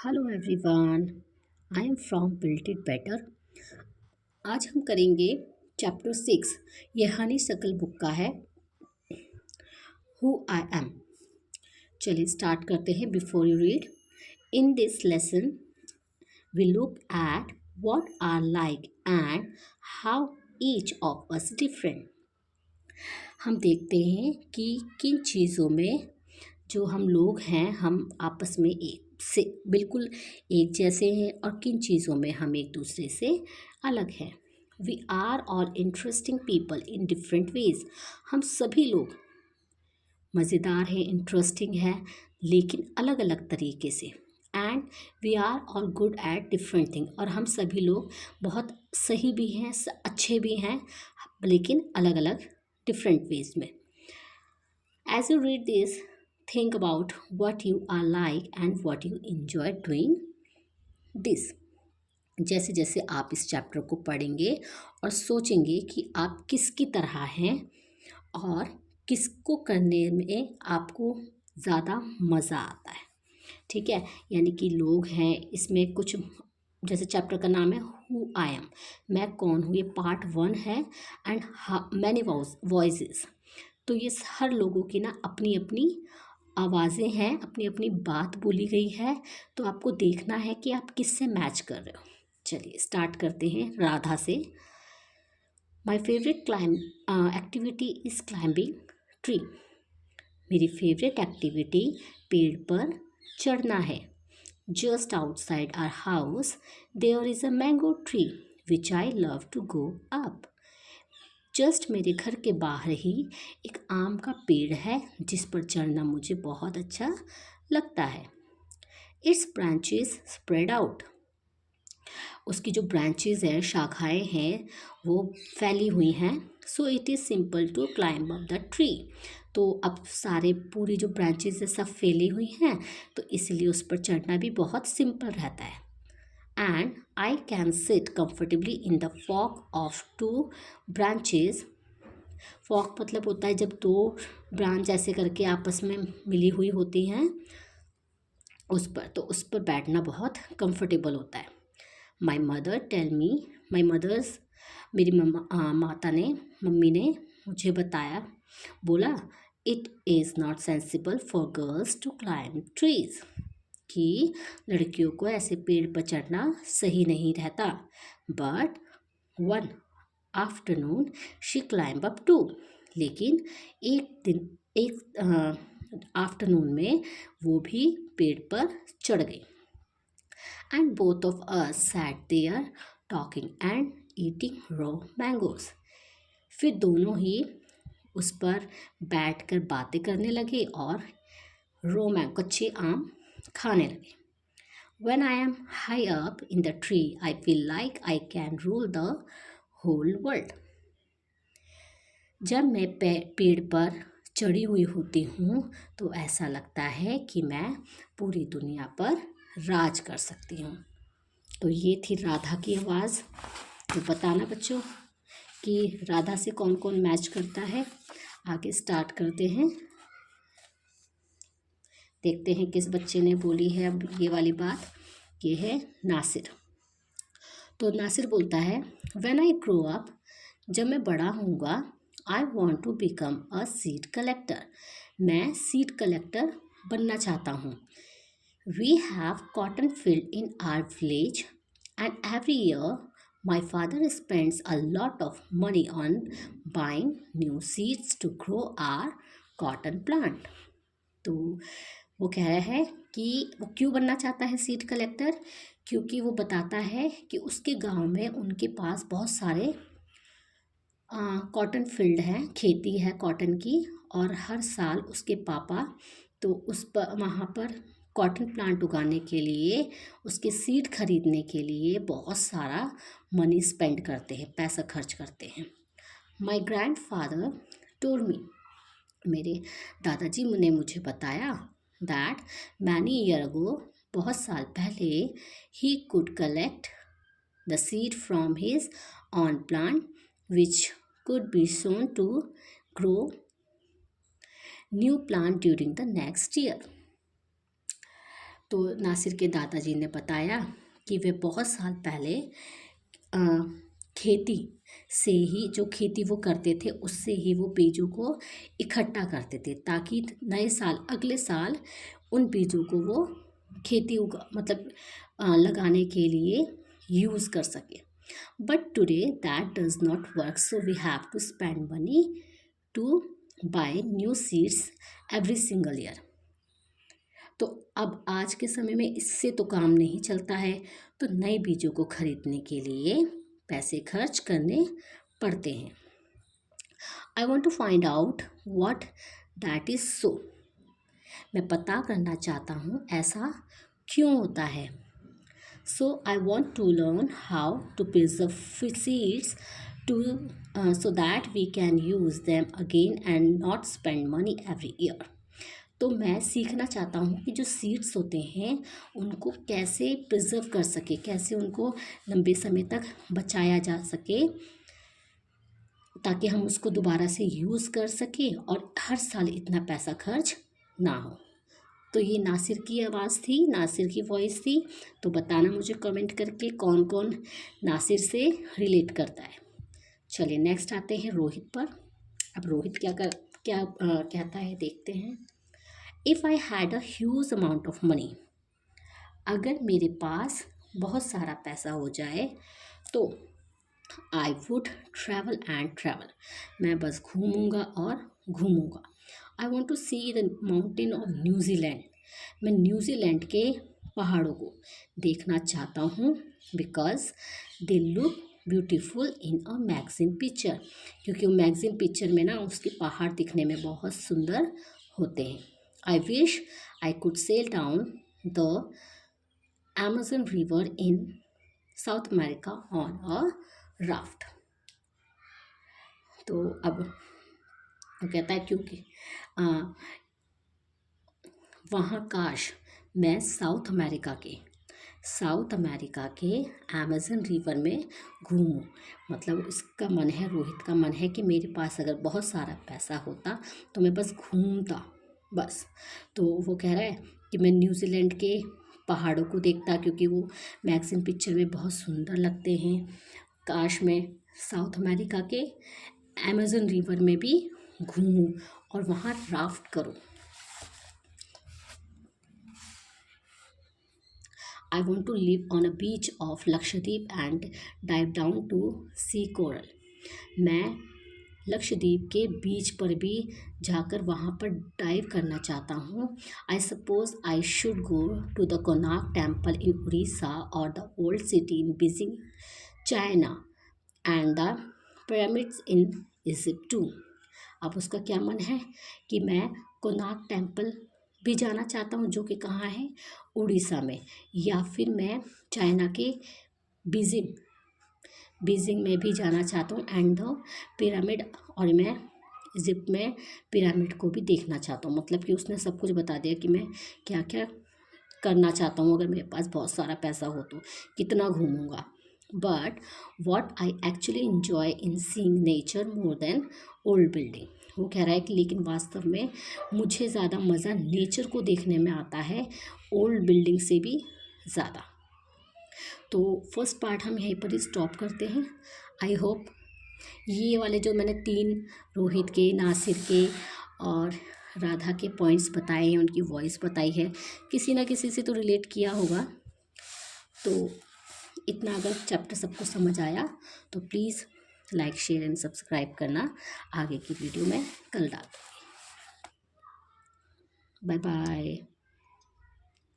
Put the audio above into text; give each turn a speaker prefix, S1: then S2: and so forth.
S1: Hello everyone, I am from built it better. आज हम करेंगे चैप्टर 6। ये हनी सकल बुक का है, हु आई एम। चलिए स्टार्ट करते हैं। Before you read, in this lesson we look at what are like and how each of us different. हम देखते हैं कि किन चीज़ों में जो हम लोग हैं हम आपस में एक से बिल्कुल एक जैसे हैं और किन चीज़ों में हम एक दूसरे से अलग हैं। We are all interesting people in different ways. हम सभी लोग मज़ेदार हैं, इंटरेस्टिंग है, लेकिन अलग अलग तरीके से। And we are all good at different thing. और हम सभी लोग बहुत सही भी हैं, अच्छे भी हैं, लेकिन अलग अलग डिफरेंट वेज में। As you read this, think about what you are like and what you enjoy doing this. जैसे जैसे आप इस चैप्टर को पढ़ेंगे और सोचेंगे कि आप किसकी तरह हैं और किसको करने में आपको ज़्यादा मज़ा आता है। ठीक है, यानी कि लोग हैं इसमें कुछ, जैसे चैप्टर का नाम है हु आई एम, मैं कौन हूँ, ये पार्ट 1 है। एंड मैनी वॉइसेस, तो ये हर लोगों की ना अपनी अपनी आवाज़ें हैं, अपनी अपनी बात बोली गई है। तो आपको देखना है कि आप किससे मैच कर रहे हो। चलिए स्टार्ट करते हैं राधा से। My favourite activity is climbing tree. मेरी फेवरेट एक्टिविटी पेड़ पर चढ़ना है। Just outside our house there is a mango tree which I love to go up. Just मेरे घर के बाहर ही एक आम का पेड़ है जिस पर चढ़ना मुझे बहुत अच्छा लगता है। It's branches spread out. उसकी जो ब्रांचेस है, शाखाएं हैं, वो फैली हुई हैं। So it is simple to climb up the tree. तो अब सारे पूरी जो ब्रांचेस है सब फैली हुई हैं, तो इसलिए उस पर चढ़ना भी बहुत सिंपल रहता है। And I can sit comfortably in the fork of 2 branches. Fock मतलब होता है जब 2 ब्रांच ऐसे करके आपस में मिली हुई होती हैं उस पर, तो उस पर बैठना बहुत कंफर्टेबल होता है। My mother tell me, my mothers, मेरी मम्मी ने मुझे बताया, बोला, it is not sensible for girls to climb trees, कि लड़कियों को ऐसे पेड़ पर चढ़ना सही नहीं रहता। But one afternoon she climb up to, लेकिन एक आफ्टरनून में वो भी पेड़ पर चढ़ गई। And both of us sat there talking and eating raw mangoes. फिर दोनों ही उस पर बैठकर बातें करने लगे और कच्चे आम खाने लगे। When I am high up in the tree, I feel like I can rule the whole world. जब मैं पेड़ पर चढ़ी हुई होती हूँ तो ऐसा लगता है कि मैं पूरी दुनिया पर राज कर सकती हूँ। तो ये थी राधा की आवाज़। तो बताना बच्चों कि राधा से कौन कौन मैच करता है। आगे स्टार्ट करते हैं, देखते हैं किस बच्चे ने बोली है अब ये वाली बात। ये है नासिर। तो नासिर बोलता है, व्हेन आई ग्रो अप, जब मैं बड़ा होऊंगा, I want to become a seed collector. मैं सीड कलेक्टर बनना चाहता हूँ। We have cotton field in our village and every year my father spends a lot of money on buying new seeds to grow our cotton plant. तो वो कह रहा है कि वो क्यों बनना चाहता है सीड कलेक्टर, क्योंकि वो बताता है कि उसके गांव में उनके पास बहुत सारे कॉटन फील्ड है, खेती है कॉटन की, और हर साल उसके पापा तो उस पर वहाँ पर कॉटन प्लांट उगाने के लिए, उसके सीड खरीदने के लिए बहुत सारा मनी स्पेंड करते हैं, पैसा खर्च करते हैं। My grand father told me, मेरे दादाजी ने मुझे बताया, दैट मैनी ईयर अगो, बहुत साल पहले, he could collect the seed from his on plant which could be sown to grow new plant during the next year. तो नासिर के दादाजी ने बताया कि वे बहुत साल पहले अ, खेती से ही, जो खेती वो करते थे उससे ही वो बीजों को इकट्ठा करते थे, ताकि नए साल, अगले साल उन बीजों को वो खेती उगा मतलब लगाने के लिए यूज़ कर सके। But today that does not work, so we have to spend money to buy new seeds every single year. तो अब आज के समय में इससे तो काम नहीं चलता है, तो नए बीजों को खरीदने के लिए पैसे खर्च करने पड़ते हैं। I want to find out what that is so. मैं पता करना चाहता हूँ ऐसा क्यों होता है। So I want to learn how to preserve seeds to so that we can use them again and not spend money every year। तो मैं सीखना चाहता हूँ कि जो सीड्स होते हैं उनको कैसे प्रिजर्व कर सके, कैसे उनको लंबे समय तक बचाया जा सके, ताकि हम उसको दोबारा से यूज़ कर सकें और हर साल इतना पैसा खर्च ना हो। तो ये नासिर की आवाज़ थी, नासिर की वॉइस थी। तो बताना मुझे कमेंट करके कौन कौन नासिर से रिलेट करता है। चलिए नेक्स्ट आते हैं रोहित पर। अब रोहित क्या कहता है देखते हैं। If I had a huge amount of money, अगर मेरे पास बहुत सारा पैसा हो जाए तो I would travel and travel, मैं बस घूमूंगा और घूमूंगा। I want to see the mountain of New Zealand, मैं न्यूजीलैंड के पहाड़ों को देखना चाहता हूँ, because they look beautiful in a magazine picture, क्योंकि वो मैगजीन पिक्चर में ना उसके पहाड़ दिखने में बहुत सुंदर होते हैं। I wish I could sail down the Amazon river in South America on a raft. तो अब वो कहता है क्योंकि वहाँ काश मैं साउथ अमेरिका के अमेजन रिवर में घूमूं। मतलब इसका मन है, रोहित का मन है कि मेरे पास अगर बहुत सारा पैसा होता तो मैं बस घूमता बस। तो वो कह रहा है कि मैं न्यूजीलैंड के पहाड़ों को देखता, क्योंकि वो मैगजीन पिक्चर में बहुत सुंदर लगते हैं। काश मैं साउथ अमेरिका के अमेजन रिवर में भी घूमूं और वहाँ राफ्ट करूं। I want to live on a beach of Lakshadweep and dive down to see coral। मैं लक्षद्वीप के बीच पर भी जाकर वहाँ पर डाइव करना चाहता हूँ। I suppose I should go to the Konark temple in Odisha और the old city in Beijing China and the pyramids in Egypt too. अब उसका क्या मन है कि मैं कोणार्क टेम्पल भी जाना चाहता हूँ, जो कि कहाँ है, उड़ीसा में, या फिर मैं चाइना के बीजिंग में भी जाना चाहता हूँ एंड द पिरामिड, और मैं इजिप्ट में पिरामिड को भी देखना चाहता हूँ। मतलब कि उसने सब कुछ बता दिया कि मैं क्या क्या करना चाहता हूँ। अगर मेरे पास बहुत सारा पैसा हो तो कितना घूमूंगा। But what I actually enjoy in seeing nature more than old building. वो कह रहा है कि लेकिन वास्तव में मुझे ज़्यादा मज़ा नेचर को देखने में आता है, ओल्ड बिल्डिंग से भी ज़्यादा। तो फर्स्ट पार्ट हम यहीं पर ही स्टॉप करते हैं। आई होप ये वाले जो मैंने 3 रोहित के, नासिर के और राधा के पॉइंट्स बताए हैं, उनकी वॉइस बताई है, किसी ना किसी से तो रिलेट किया होगा। तो इतना अगर चैप्टर सबको समझ आया तो please like, share and subscribe करना। आगे की वीडियो में कल डालूँगी। Bye bye.